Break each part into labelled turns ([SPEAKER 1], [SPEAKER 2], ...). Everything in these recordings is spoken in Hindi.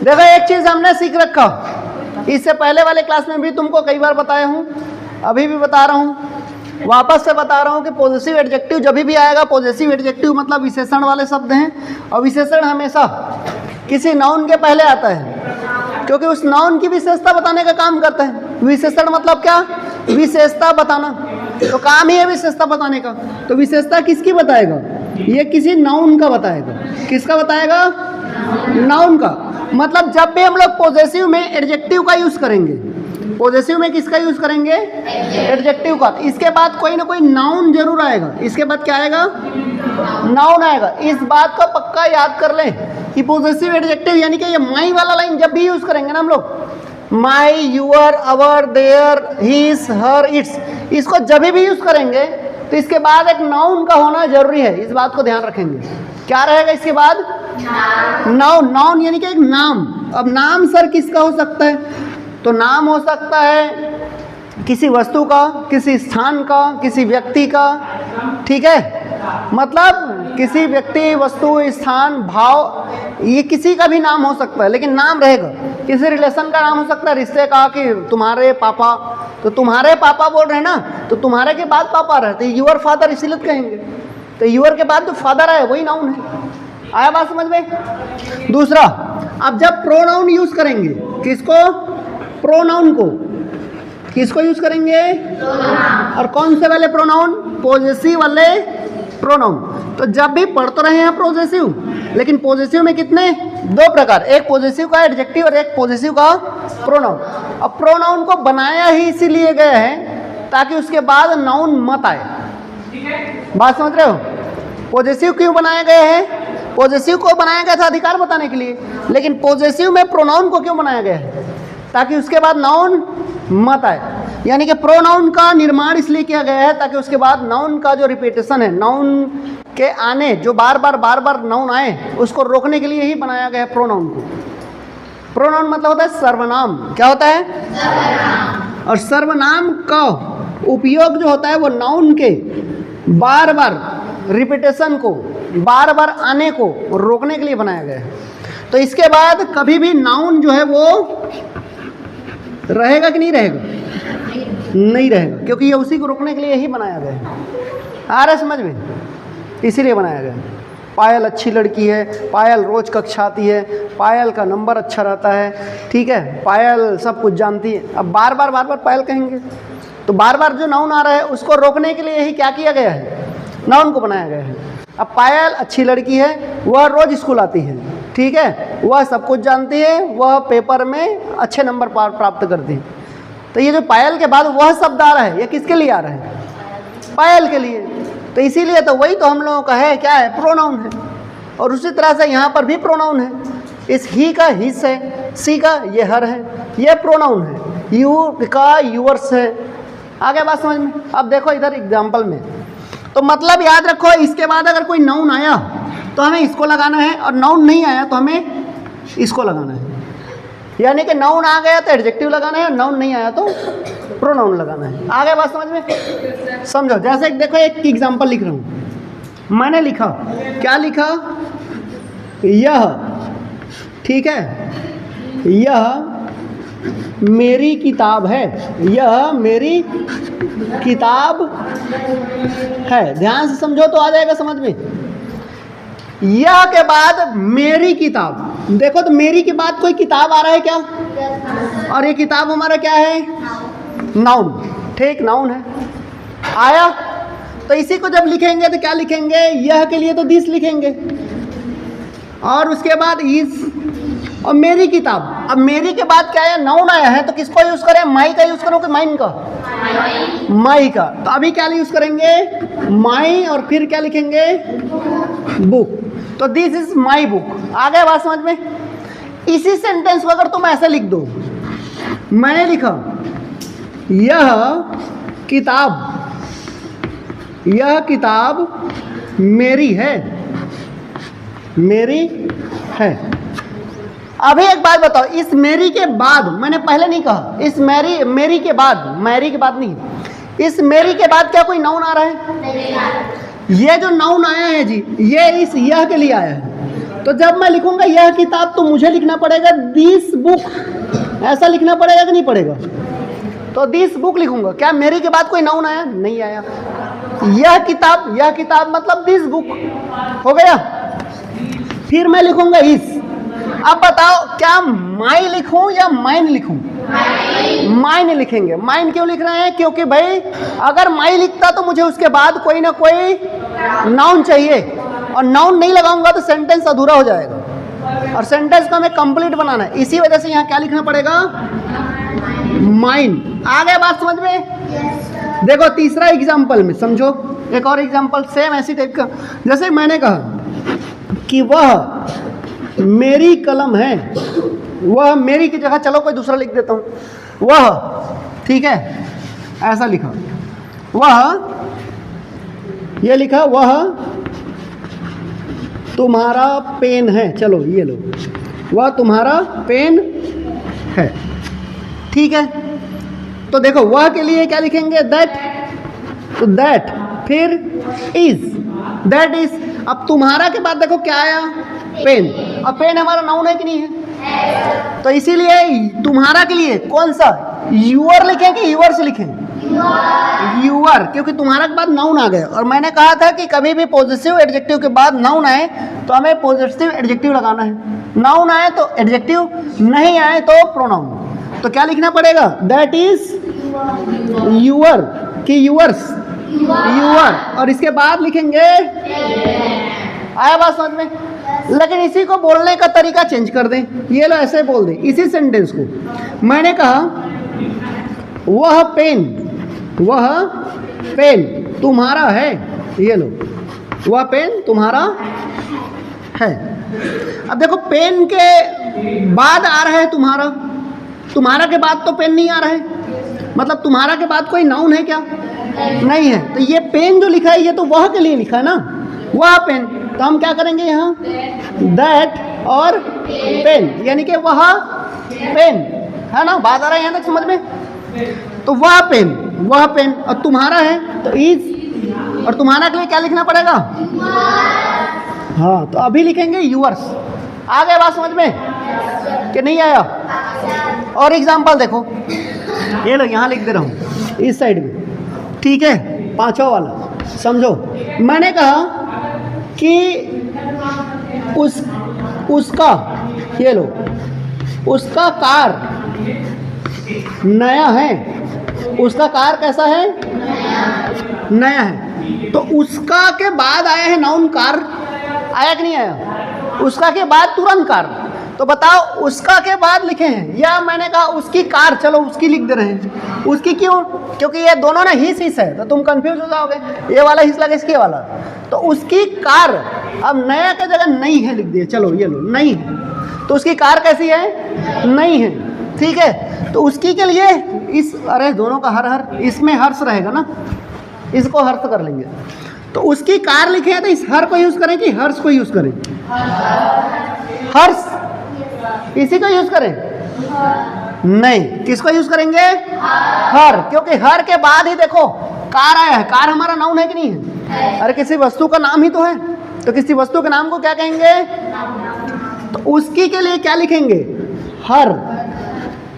[SPEAKER 1] देखो एक चीज हमने सीख रखा, इससे पहले वाले क्लास में भी तुमको कई बार बताया हूं, अभी भी बता रहा हूं, वापस से बता रहा हूं कि पॉजेसिव एडजेक्टिव जब भी आएगा, पॉजेसिव एडजेक्टिव मतलब विशेषण वाले शब्द हैं, और विशेषण हमेशा किसी नाउन के पहले आता है, क्योंकि उस नाउन की विशेषता बताने का काम करता है। विशेषण मतलब क्या? विशेषता बताना, तो काम ही है विशेषता बताने का। तो विशेषता किसकी बताएगा? ये किसी नाउन का बताएगा। किसका बताएगा? नाउन का। मतलब जब भी हम लोग पॉजेसिव में एडजेक्टिव का यूज करेंगे, पॉजेसिव में किसका यूज करेंगे? एडजेक्टिव का। इसके बाद कोई ना कोई नाउन जरूर आएगा। इसके बाद क्या आएगा? नाउन आएगा। इस बात को पक्का याद कर लें कि पॉजेसिव एडजेक्टिव यानी कि ये माई वाला लाइन जब भी यूज करेंगे ना हम लोग, my, your, our, their, his, her, its, इसको जब भी यूज करेंगे तो इसके बाद एक नाउन का होना जरूरी है। इस बात को ध्यान रखेंगे। क्या रहेगा इसके बाद? नाउन। नाउन यानी कि एक नाम। अब नाम सर किसका हो सकता है? तो नाम हो सकता है किसी वस्तु का, किसी स्थान का, किसी व्यक्ति का, ठीक है? मतलब किसी व्यक्ति, वस्तु, स्थान, भाव, ये किसी का भी नाम हो सकता है, लेकिन नाम रहेगा। किसी रिलेशन का नाम हो सकता है, रिश्ते का, कि तुम्हारे पापा, तो तुम्हारे पापा बोल रहे हैं ना, तो तुम्हारे के बाद पापा रहते, यूअर फादर इसीलिए कहेंगे, तो यूअर के बाद जो फादर आए वही नाउन है। आया बात समझ में? दूसरा, अब जब प्रोनाउन यूज करेंगे, किसको? प्रोनाउन को। किसको यूज करेंगे? और कौन से वाले प्रोनाउन? पॉजेसिव वाले प्रोनाउन। तो जब भी पढ़ तो रहे हैं पॉजेसिव, लेकिन पॉजेसिव में कितने? दो प्रकार, एक पॉजेसिव का एडजेक्टिव और एक पॉजेसिव का प्रोनाउन। अब प्रोनाउन को बनाया ही इसीलिए गया है ताकि उसके बाद नाउन मत आए। बात समझ रहे हो? पॉजेसिव क्यों बनाया गया है? पॉजेसिव को बनाया गया था अधिकार बताने के लिए, लेकिन पॉजेसिव में प्रोनाउन को क्यों बनाया गया है? ताकि उसके बाद नाउन मत आए। यानी कि प्रोनाउन का निर्माण इसलिए किया गया है ताकि उसके बाद नाउन का जो रिपीटेशन है, नाउन के आने, जो बार बार नाउन आए, उसको रोकने के लिए ही बनाया गया है प्रोनाउन को। प्रोनाउन मतलब होता है सर्वनाम। क्या होता है? सर्वनाम। और सर्वनाम का उपयोग जो होता है वो नाउन के बार बार रिपीटेशन को, बार बार आने को रोकने के लिए बनाया गया है। तो इसके बाद कभी भी नाउन जो है वो रहेगा कि नहीं रहेगा? नहीं रहेगा, क्योंकि ये उसी को रोकने के लिए ही बनाया गया है। आ रहा है समझ में? इसीलिए बनाया गया है। पायल अच्छी लड़की है, पायल रोज कक्षा आती है, पायल का नंबर अच्छा रहता है, ठीक है, पायल सब कुछ जानती है। अब बार बार पायल कहेंगे, तो बार बार जो नाउन आ रहा है उसको रोकने के लिए ही क्या किया गया है? नाउन को बनाया गया है। अब पायल अच्छी लड़की है, वह रोज स्कूल आती है, ठीक है, वह सब कुछ जानती है, वह पेपर में अच्छे नंबर प्राप्त करती है। तो ये जो पायल के बाद वह शब्द आ रहा है, ये किसके लिए आ रहा है? पायल के लिए। तो इसीलिए तो वही तो हम लोगों का है, क्या है? प्रोनाउन है। और उसी तरह से यहाँ पर भी प्रोनाउन है। इस ही का हिस है, सी का ये हर है, ये प्रोनाउन है। यू का यूअर्स है। आगे बात समझ में? अब देखो इधर एग्जाम्पल में, तो मतलब याद रखो, इसके बाद अगर कोई नाउन आया तो हमें इसको लगाना है, और नाउन नहीं आया तो हमें इसको लगाना है। यानी कि नाउन आ गया तो एडजेक्टिव लगाना है, और नाउन नहीं आया तो प्रोनाउन लगाना है। आगे बात समझ में? समझो। जैसे देखो एक एग्जांपल लिख रहा हूँ। मैंने लिखा, क्या लिखा? यह, ठीक है, यह मेरी किताब है। यह मेरी किताब है। ध्यान से समझो तो आ जाएगा समझ में। यह के बाद मेरी किताब, देखो तो मेरी के बाद कोई किताब आ रहा है क्या? और ये किताब हमारा क्या है? नाउन। ठीक, नाउन है। आया तो इसी को जब लिखेंगे तो क्या लिखेंगे? यह के लिए तो दिस लिखेंगे, और उसके बाद इस, और मेरी किताब। अब मेरी के बाद क्या है? नाउन आया है, तो किसको यूज करें? माई का यूज करो कि माइन का? माई का। तो अभी क्या यूज करेंगे? माई, और फिर क्या लिखेंगे? बुक। तो दिस इज माई बुक। आ गया बात समझ में? इसी सेंटेंस को अगर तुम ऐसे लिख दो, मैंने लिखा यह किताब मेरी है, मेरी है। अभी एक बात बताओ, इस मेरी के बाद, मैंने पहले नहीं कहा, इस मेरी के बाद, मैरी के बाद नहीं, इस मेरी के बाद क्या कोई नाउन आ रहा है? नहीं। ये जो नाउन आया है जी, ये इस यह के लिए आया है। तो जब मैं लिखूंगा यह किताब तो मुझे लिखना पड़ेगा दिस बुक, ऐसा लिखना पड़ेगा कि नहीं पड़ेगा? तो दिस बुक लिखूंगा। क्या मेरी के बाद कोई नाउन आया? नहीं आया। यह किताब मतलब दिस बुक हो गया। फिर मैं लिखूंगा इस। अब बताओ क्या माई लिखूं या माइन लिखूं? माइन लिखेंगे। माइन क्यों लिख रहे हैं? क्योंकि भाई अगर माई लिखता तो मुझे उसके बाद कोई ना कोई नाउन चाहिए, और नाउन नहीं लगाऊंगा तो सेंटेंस अधूरा हो जाएगा, और सेंटेंस को हमें कंप्लीट बनाना है। इसी वजह से यहाँ क्या लिखना पड़ेगा? माइन। आ गया बात समझ में? देखो तीसरा एग्जाम्पल में समझो, एक और एग्जाम्पल सेम ऐसी टाइप का। जैसे मैंने कहा कि वह मेरी कलम है, वह मेरी की जगह चलो कोई दूसरा लिख देता हूं। वह, ठीक है, ऐसा लिखा। वह, ये लिखा वह तुम्हारा पेन है, चलो ये लो, वह तुम्हारा पेन है, ठीक है। तो देखो वह के लिए क्या लिखेंगे? दैट। तो दैट, फिर इज, दैट इज। अब तुम्हारा के बाद देखो क्या आया? पेन। अब पेन हमारा नाउन है कि नहीं है? तो इसीलिए तुम्हारा के लिए कौन सा? यूअर लिखें कि यूअर्स लिखें? यूअर, क्योंकि तुम्हारा के बाद नाउन आ गया। और मैंने कहा था कि कभी भी पॉजिटिव एडजेक्टिव के बाद नाउन आए तो हमें पॉजिटिव एडजेक्टिव लगाना है। नाउन आए तो एडजेक्टिव, नहीं आए तो प्रोनाउन। तो क्या लिखना पड़ेगा? दैट इज यूअर कि यूअर्स? यूअर। और इसके बाद लिखेंगे, आया बात समझ में? लेकिन इसी को बोलने का तरीका चेंज कर दें। ये लो ऐसे बोल दें इसी सेंटेंस को। मैंने कहा वह पेन, वह पेन तुम्हारा है, ये लो, वह पेन तुम्हारा है। अब देखो पेन के बाद आ रहा है तुम्हारा, तुम्हारा के बाद तो पेन नहीं आ रहा है, मतलब तुम्हारा के बाद कोई नाउन है क्या? नहीं है। तो ये पेन जो लिखा है ये तो वह के लिए लिखा है ना, वह पेन। तो हम क्या करेंगे यहाँ? दैट और पेन, यानी कि वह पेन है ना। बात आ रहा है यहाँ तक समझ में? तो वह पेन, वह पेन, और तुम्हारा है तो इज, और तुम्हारा के लिए क्या लिखना पड़ेगा? हाँ, तो अभी लिखेंगे यूअर्स। आ गए बात समझ में कि नहीं आया? और एग्जाम्पल देखो, ये लो यहाँ लिख दे रहा हूँ इस साइड में, ठीक है, पांचवा वाला समझो। मैंने कहा कि उसका, ये लो, उसका कार नया है। उसका कार कैसा है? नया है। तो उसका के बाद आया है नाउन कार, आया कि नहीं आया? उसका के बाद तुरंत कार। तो बताओ उसका के बाद लिखे हैं, या मैंने कहा उसकी कार, चलो उसकी लिख दे रहे हैं। उसकी क्यों? क्योंकि ये दोनों ना हिस है, तो तुम कंफ्यूज हो जाओगे, ये वाला हिस लगे इसके वाला। तो उसकी कार, अब नया के जगह नई है लिख दिए, चलो ये लो नई है। तो उसकी कार कैसी है? नई है, ठीक है। तो उसकी के लिए इस, अरे दोनों का हर हर, इसमें हर्ष रहेगा ना, इसको हर्ष कर लेंगे। तो उसकी कार लिखे हैं तो इस हर को यूज करें कि हर्ष को यूज करें? हर्ष, इसी को यूज करें? नहीं, किसको यूज करेंगे? हर, क्योंकि हर के बाद ही देखो कार आया है। कार हमारा नाउन है कि नहीं है? अरे किसी वस्तु का नाम ही तो है, तो किसी वस्तु के नाम को क्या कहेंगे? तो उसकी के लिए क्या लिखेंगे? हर,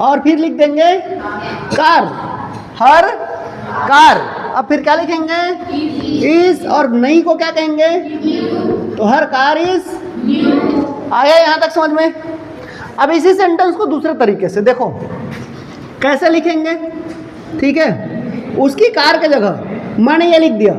[SPEAKER 1] और फिर लिख देंगे कार, हर कार। अब फिर क्या लिखेंगे? इज, और नई को क्या कहेंगे? तो हर कार इज। आया यहाँ तक समझ में? अब इसी सेंटेंस को दूसरे तरीके से देखो कैसे लिखेंगे, ठीक है। उसकी कार के जगह मैंने ये लिख दिया,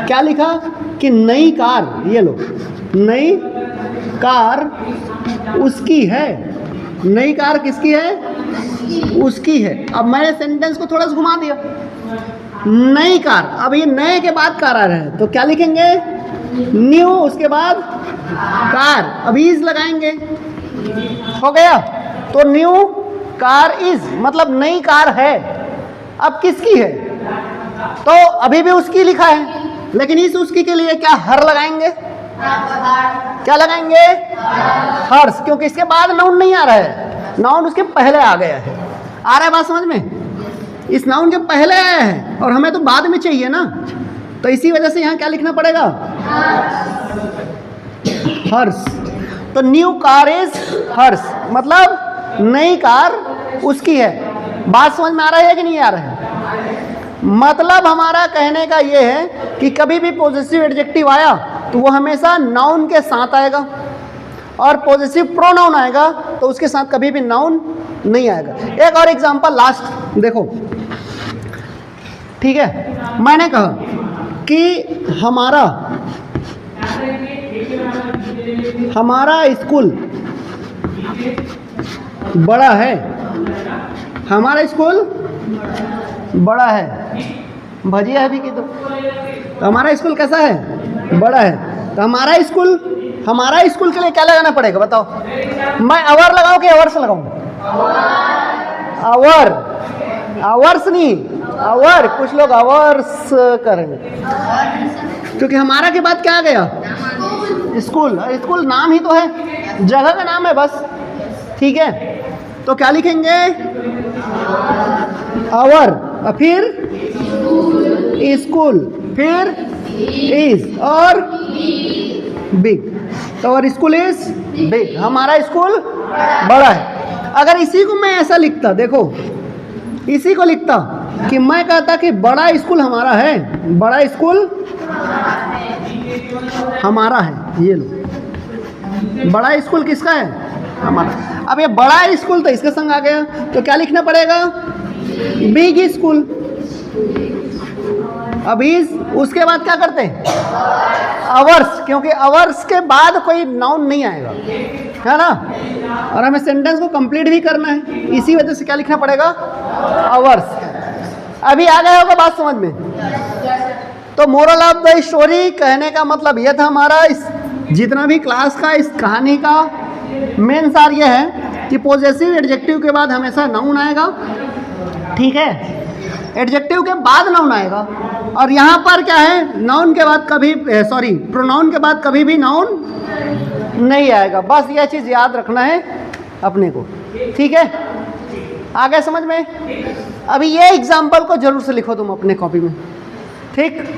[SPEAKER 1] क्या लिखा? कि नई कार, ये लो, नई कार उसकी है। नई कार किसकी है? उसकी है। अब मैंने सेंटेंस को थोड़ा सा घुमा दिया, नई कार। अब ये नए के बाद कार आ रहा है तो क्या लिखेंगे? न्यू, उसके बाद कार, अब इज लगाएंगे, हो गया। तो न्यू कार इज मतलब नई कार है। अब किसकी है? तो अभी भी उसकी लिखा है, लेकिन इस उसकी के लिए क्या हर लगाएंगे? क्या लगाएंगे? हर्ष, क्योंकि इसके बाद नाउन नहीं आ रहा है, नाउन उसके पहले आ गया है। आ रहा है बात समझ में? इस नाउन के पहले आया है और हमें तो बाद में चाहिए ना, तो इसी वजह से यहाँ क्या लिखना पड़ेगा? हर्ष। तो न्यू कार इज हर्स, मतलब नई कार उसकी है। बात समझ में आ रहा है कि नहीं आ रहा है? मतलब हमारा कहने का ये है कि कभी भी पॉजिटिव एडजेक्टिव आया तो वो हमेशा नाउन के साथ आएगा, और पॉजिटिव प्रोनाउन आएगा तो उसके साथ कभी भी नाउन नहीं आएगा। एक और एग्जांपल लास्ट देखो, ठीक है। मैंने कहा कि हमारा स्कूल बड़ा है, हमारा स्कूल बड़ा है, भजिया है भी की तो हमारा स्कूल कैसा है? बड़ा है। तो हमारा स्कूल के लिए क्या लगाना पड़ेगा बताओ? मैं अवर लगाऊं कि अवर्स लगाऊं? अवर, अवर्स नहीं, अवर। कुछ लोग अवर्स करेंगे, क्योंकि हमारा के बाद क्या आ गया? स्कूल। स्कूल नाम ही तो है, जगह का नाम है बस, ठीक है। तो क्या लिखेंगे? अवर, फिर स्कूल, फिर इज और बिग। तो और स्कूल इज बिग, हमारा स्कूल बड़ा है। अगर इसी को मैं ऐसा लिखता, देखो इसी को लिखता कि मैं कहता कि बड़ा स्कूल हमारा है, बड़ा स्कूल हमारा है, ये लो, बड़ा स्कूल किसका है? हमारा। अब ये बड़ा स्कूल तो इसके संग आ गया, तो क्या लिखना पड़ेगा? Big school. अब इज, उसके बाद क्या करते हैं? अवर्स, क्योंकि अवर्स के बाद कोई नाउन नहीं आएगा, है ना, और हमें सेंटेंस को कंप्लीट भी करना है, इसी वजह से क्या लिखना पड़ेगा? अवर्स। अभी आ गया होगा बात समझ में? तो मोरल ऑफ द स्टोरी कहने का मतलब यह था हमारा, इस जितना भी क्लास का, इस कहानी का मेन सार यह है कि पॉजेसिव एडजेक्टिव के बाद हमेशा नाउन आएगा, ठीक है। एडजेक्टिव के बाद नाउन आएगा, और यहाँ पर क्या है? नाउन के बाद कभी, सॉरी, प्रोनाउन के बाद कभी भी नाउन नहीं आएगा। बस यह चीज़ याद रखना है अपने को, ठीक है। आ गया समझ में? अभी ये एग्जाम्पल को जरूर से लिखो तुम अपने कॉपी में, ठीक।